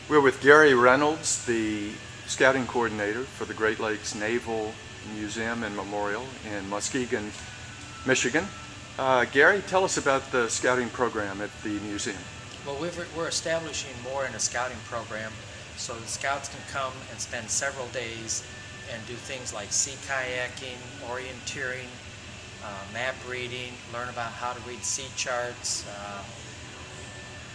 We're with Gary Reynolds, the scouting coordinator for the Great Lakes Naval Museum and Memorial in Muskegon, Michigan. Gary, tell us about the scouting program at the museum. Well, we're establishing more in a scouting program so the scouts can come and spend several days and do things like sea kayaking, orienteering, map reading, learn about how to read sea charts.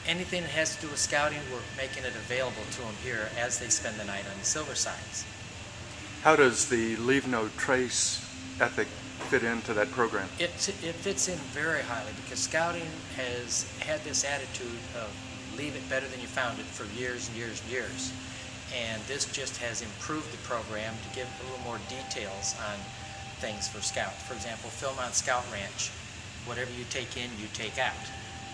Anything that has to do with scouting, we're making it available to them here as they spend the night on the Silver Sides. How does the Leave No Trace ethic fit into that program? It fits in very highly because scouting has had this attitude of leave it better than you found it for years and years and years. And this just has improved the program to give a little more details on things for scouts. For example, film on Scout Ranch. Whatever you take in, you take out.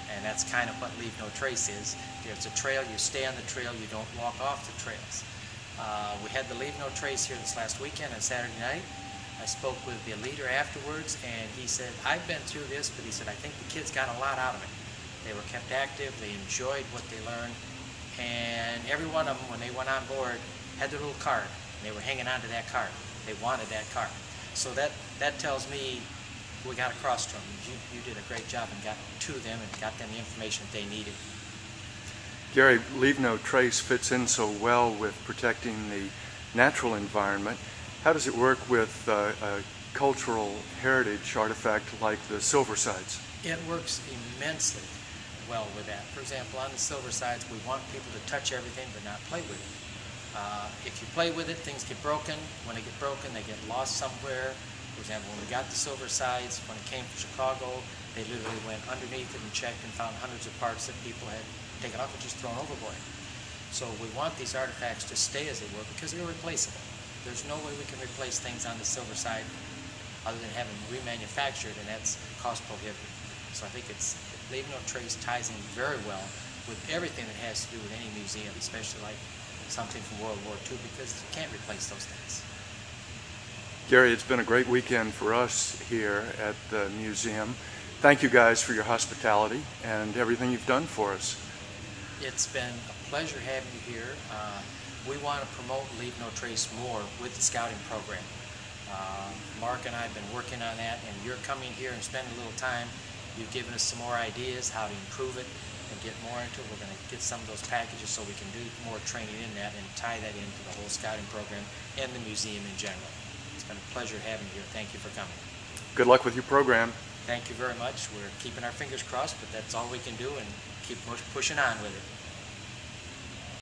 And that's kind of what Leave No Trace is. There's a trail, you stay on the trail, you don't walk off the trails. We had the Leave No Trace here this last weekend on Saturday night. I spoke with the leader afterwards and he said, I've been through this, but he said, I think the kids got a lot out of it. They were kept active, they enjoyed what they learned, and every one of them, when they went on board, had their little card. And they were hanging on to that card. They wanted that card. So that tells me we got across to them. You did a great job and got to them and got them the information that they needed. Gary, Leave No Trace fits in so well with protecting the natural environment. How does it work with a cultural heritage artifact like the Silver Sides? It works immensely well with that. For example, on the Silver Sides, we want people to touch everything but not play with it. If you play with it, things get broken. When they get broken, they get lost somewhere. For example, when we got the Silver Sides, when it came from Chicago, they literally went underneath it and checked and found hundreds of parts that people had taken off and just thrown overboard. So we want these artifacts to stay as they were because they're replaceable. There's no way we can replace things on the Silver Side other than having them remanufactured, and that's cost prohibitive. So I think Leave No Trace ties in very well with everything that has to do with any museum, especially like something from World War II, because you can't replace those things. Gary, it's been a great weekend for us here at the museum. Thank you guys for your hospitality and everything you've done for us. It's been a pleasure having you here. We want to promote Leave No Trace more with the scouting program. Mark and I have been working on that, and you're coming here and spending a little time. You've given us some more ideas how to improve it and get more into it. We're going to get some of those packages so we can do more training in that and tie that into the whole scouting program and the museum in general. It's been a pleasure having you here. Thank you for coming. Good luck with your program. Thank you very much. We're keeping our fingers crossed, but that's all we can do, and keep pushing on with it.